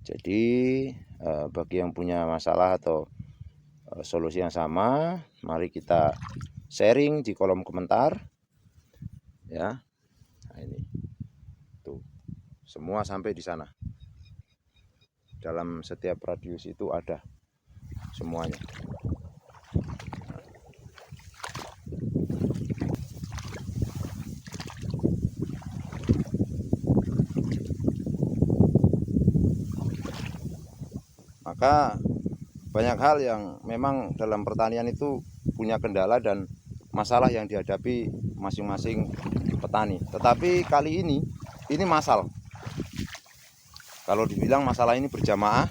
Jadi bagi yang punya masalah atau solusi yang sama, mari kita sharing di kolom komentar ya. Nah, ini tuh semua sampai di sana. Dalam setiap radius itu ada semuanya. Maka banyak hal yang memang dalam pertanian itu punya kendala dan masalah yang dihadapi masing-masing petani. Tetapi kali ini masal. Kalau dibilang masalah ini berjamaah,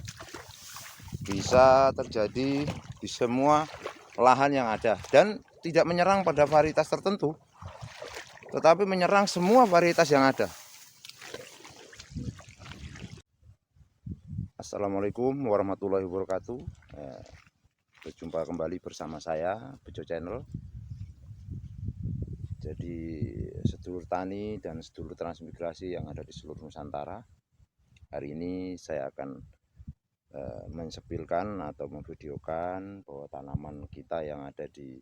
bisa terjadi di semua lahan yang ada dan tidak menyerang pada varietas tertentu, tetapi menyerang semua varietas yang ada. Assalamualaikum warahmatullahi wabarakatuh. Berjumpa kembali bersama saya Bejo Channel. Jadi sedulur tani dan sedulur transmigrasi yang ada di seluruh Nusantara, hari ini saya akan mensepilkan atau memvideokan bahwa tanaman kita yang ada di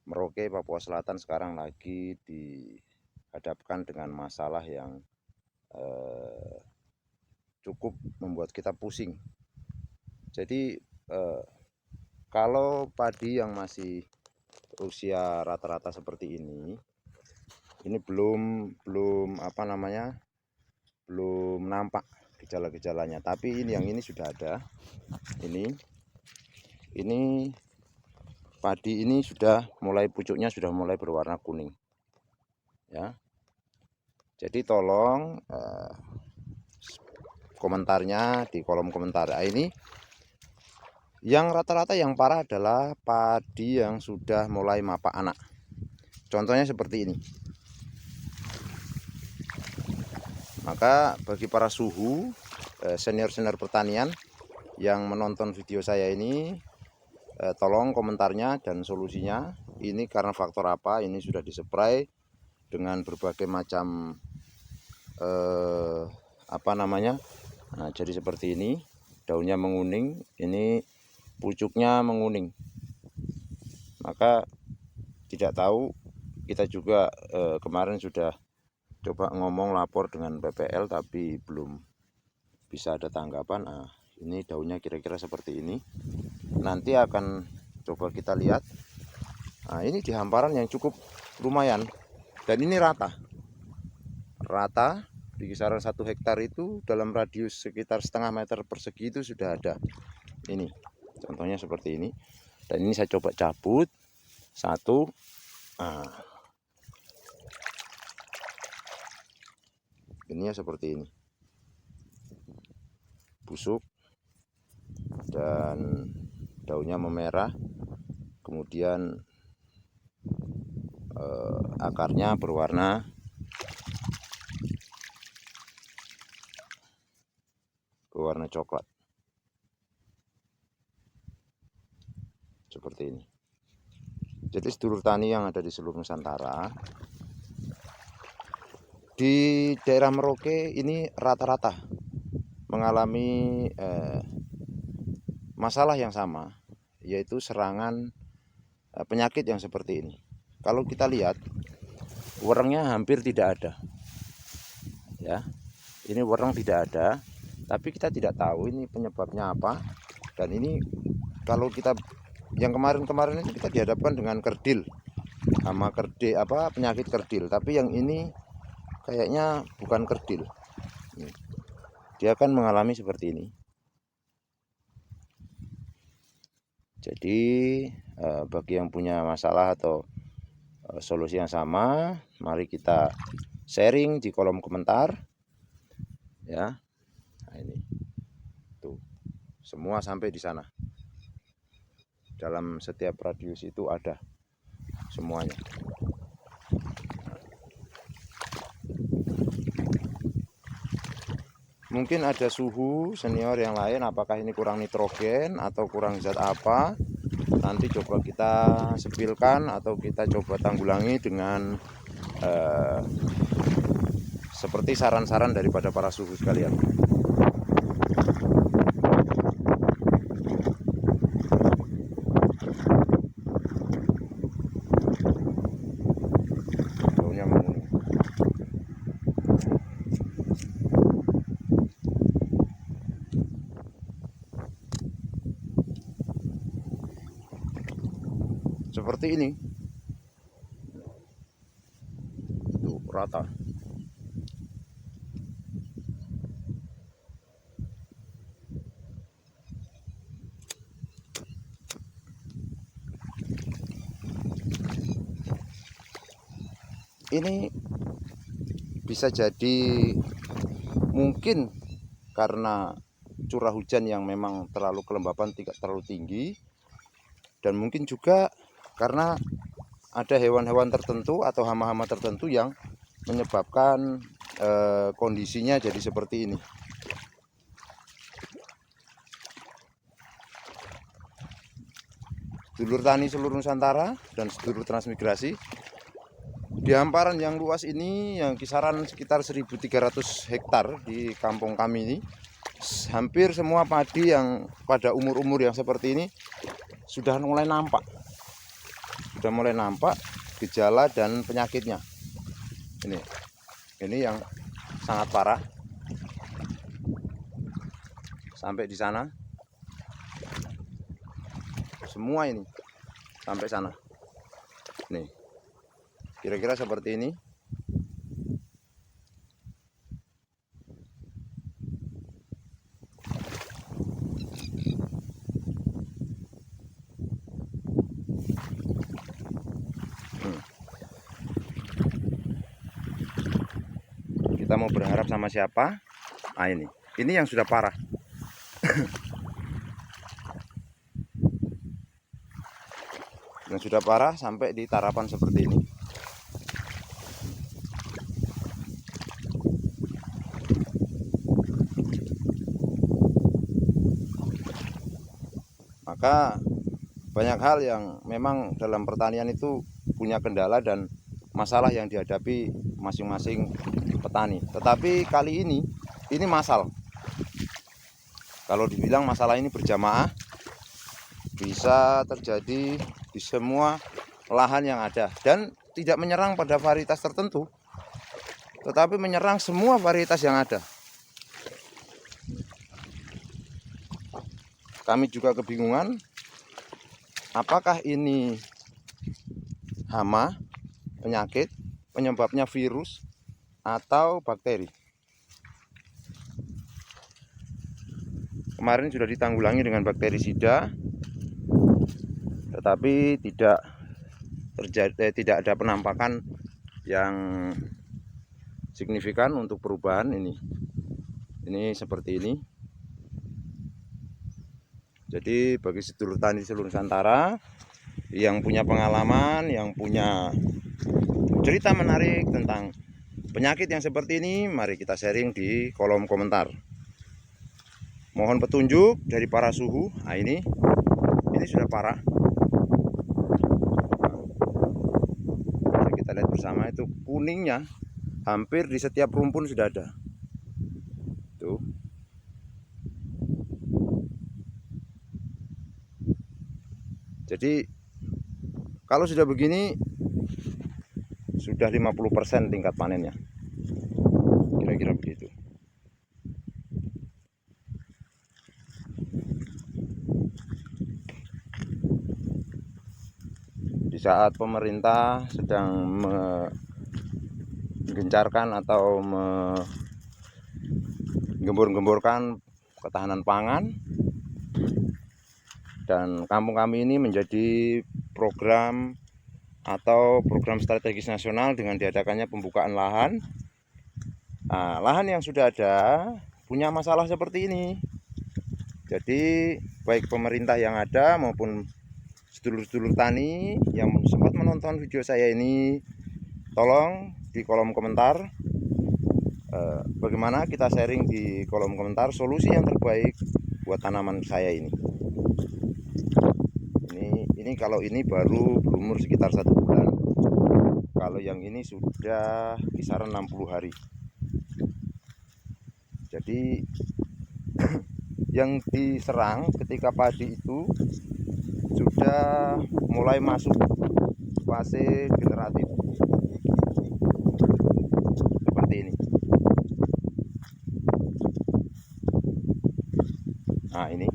Merauke, Papua Selatan sekarang lagi dihadapkan dengan masalah yang cukup membuat kita pusing. Jadi kalau padi yang masih usia rata-rata seperti ini belum belum nampak gejala-gejalanya, tapi yang ini sudah ada. Ini padi ini sudah mulai, pucuknya sudah mulai berwarna kuning ya. Jadi tolong komentarnya di kolom komentar. Nah, ini yang rata-rata yang parah adalah padi yang sudah mulai mapak anak. Contohnya seperti ini. Maka bagi para suhu, senior-senior pertanian yang menonton video saya ini, tolong komentarnya dan solusinya. Ini karena faktor apa? Ini sudah dispray dengan berbagai macam Nah, jadi seperti ini, daunnya menguning, ini pucuknya menguning. Maka tidak tahu, kita juga kemarin sudah coba ngomong lapor dengan PPL tapi belum bisa ada tanggapan. Nah, ini daunnya kira-kira seperti ini. Nanti akan coba kita lihat. Nah, ini di hamparan yang cukup lumayan dan ini rata di kisaran 1 hektar itu dalam radius sekitar setengah meter persegi itu sudah ada. Ini contohnya seperti ini, dan ini saya coba cabut satu. Nah, ini ya seperti ini, busuk dan daunnya memerah, kemudian akarnya berwarna coklat seperti ini. Jadi sedulur tani yang ada di seluruh Nusantara, di daerah Merauke ini rata-rata mengalami masalah yang sama, yaitu serangan penyakit yang seperti ini. Kalau kita lihat, werengnya hampir tidak ada ya. Ini wereng tidak ada, tapi kita tidak tahu ini penyebabnya apa. Dan ini kalau kita yang kemarin-kemarin itu kita dihadapkan dengan kerdil, sama penyakit kerdil, tapi yang ini kayaknya bukan kerdil. Dia akan mengalami seperti ini. Jadi bagi yang punya masalah atau solusi yang sama, mari kita sharing di kolom komentar ya. Nah, ini tuh semua sampai di sana. Dalam setiap radius itu ada semuanya. Mungkin ada suhu senior yang lain, apakah ini kurang nitrogen atau kurang zat apa, nanti coba kita sepilkan atau kita coba tanggulangi dengan seperti saran-saran daripada para suhu sekalian. seperti ini. Tuh, rata. Ini bisa jadi mungkin karena curah hujan yang memang terlalu kelembapan tidak terlalu tinggi, dan mungkin juga karena ada hewan-hewan tertentu atau hama-hama tertentu yang menyebabkan kondisinya jadi seperti ini. Sedulur tani seluruh Nusantara dan sedulur transmigrasi, di hamparan yang luas ini, yang kisaran sekitar 1.300 hektar di kampung kami ini, hampir semua padi yang pada umur-umur yang seperti ini sudah mulai nampak. Sudah mulai nampak gejala dan penyakitnya. Ini yang sangat parah. Sampai di sana. Semua ini sampai sana. Nih. Kira-kira seperti ini. Kita mau berharap sama siapa? Nah, ini yang sudah parah. Yang sudah parah sampai di tarapan seperti ini. Maka banyak hal yang memang dalam pertanian itu punya kendala dan masalah yang dihadapi masing-masing petani. Tetapi kali ini masal. Kalau dibilang masalah ini berjamaah, bisa terjadi di semua lahan yang ada dan tidak menyerang pada varietas tertentu, tetapi menyerang semua varietas yang ada. Kami juga kebingungan, apakah ini hama, penyakit, penyebabnya virus atau bakteri. Kemarin sudah ditanggulangi dengan bakterisida, tetapi tidak ada penampakan yang signifikan untuk perubahan ini. Ini seperti ini. Jadi bagi sedulur tani seluruh Nusantara yang punya pengalaman, yang punya cerita menarik tentang penyakit yang seperti ini, mari kita sharing di kolom komentar. Mohon petunjuk dari para suhu. Nah, ini sudah parah. Nah, kita lihat bersama, itu kuningnya hampir di setiap rumpun sudah ada. Tuh. Jadi kalau sudah begini sudah 50% tingkat panennya. Kira-kira begitu. Di saat pemerintah sedang menggencarkan atau menggembur-gemburkan ketahanan pangan, dan kampung kami ini menjadi program strategis nasional dengan diadakannya pembukaan lahan. Nah, lahan yang sudah ada punya masalah seperti ini. Jadi baik pemerintah yang ada maupun sedulur-sedulur tani yang sempat menonton video saya ini, tolong di kolom komentar bagaimana kita sharing di kolom komentar solusi yang terbaik buat tanaman saya ini. Ini kalau ini baru berumur sekitar 1 bulan. Kalau yang ini sudah kisaran 60 hari. Jadi yang diserang ketika padi itu sudah mulai masuk fase generatif. Seperti ini. Nah, ini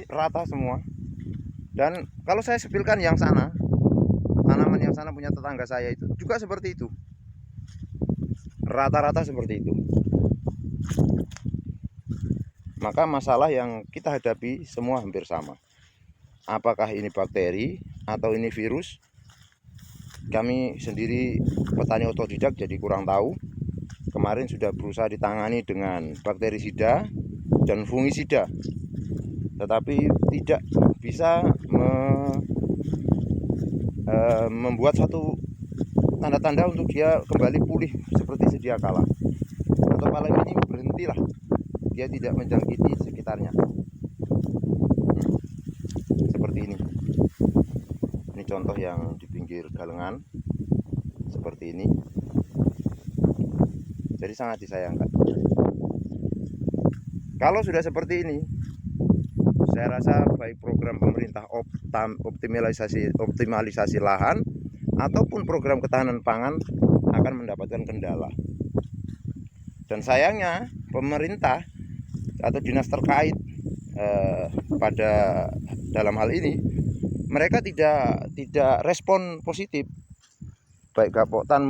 rata semua. Dan kalau saya sepilkan yang sana, tanaman yang sana punya tetangga saya itu juga seperti itu, rata-rata seperti itu. Maka masalah yang kita hadapi semua hampir sama. Apakah ini bakteri atau ini virus? Kami sendiri petani otodidak jadi kurang tahu. Kemarin sudah berusaha ditangani dengan bakterisida dan fungisida, tetapi tidak bisa membuat satu tanda-tanda untuk dia kembali pulih seperti sedia kala, atau paling ini berhentilah, dia tidak menjangkiti sekitarnya. Seperti ini contoh yang di pinggir galengan seperti ini. Jadi sangat disayangkan. Kalau sudah seperti ini, saya rasa baik program pemerintah optimalisasi lahan ataupun program ketahanan pangan akan mendapatkan kendala. Dan sayangnya pemerintah atau dinas terkait pada dalam hal ini, mereka tidak respon positif. Baik Gapoktan,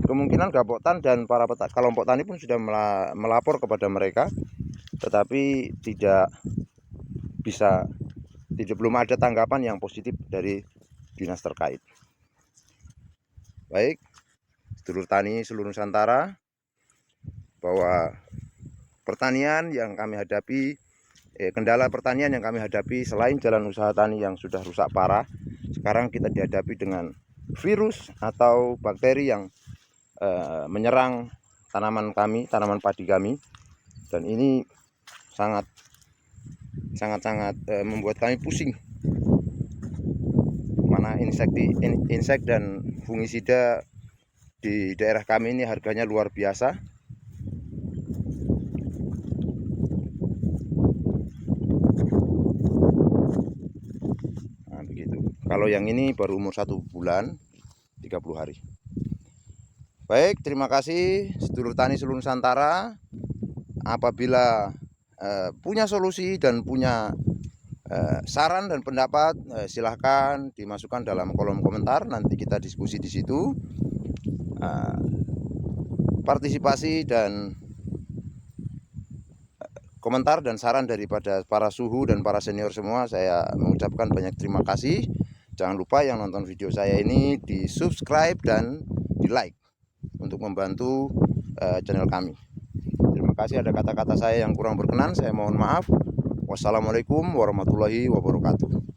kemungkinan Gapoktan dan para kelompok tani pun sudah melapor kepada mereka, tetapi belum ada tanggapan yang positif dari dinas terkait. Baik, sedulur tani seluruh Nusantara, bahwa pertanian yang kami hadapi, kendala pertanian yang kami hadapi selain jalan usaha tani yang sudah rusak parah, sekarang kita dihadapi dengan virus atau bakteri yang menyerang tanaman kami, tanaman padi kami, dan ini sangat membuat kami pusing. Mana insek dan fungisida di daerah kami ini harganya luar biasa. Nah, begitu. Kalau yang ini baru umur 1 bulan 30 hari. Baik, terima kasih sedulur tani seluruh Nusantara. Apabila punya solusi dan punya saran dan pendapat, silahkan dimasukkan dalam kolom komentar. Nanti kita diskusi di situ. Partisipasi dan komentar dan saran daripada para suhu dan para senior semua, saya mengucapkan banyak terima kasih. Jangan lupa yang nonton video saya ini di subscribe dan di like untuk membantu channel kami. Terima kasih. Ada kata-kata saya yang kurang berkenan, saya mohon maaf. Wassalamualaikum warahmatullahi wabarakatuh.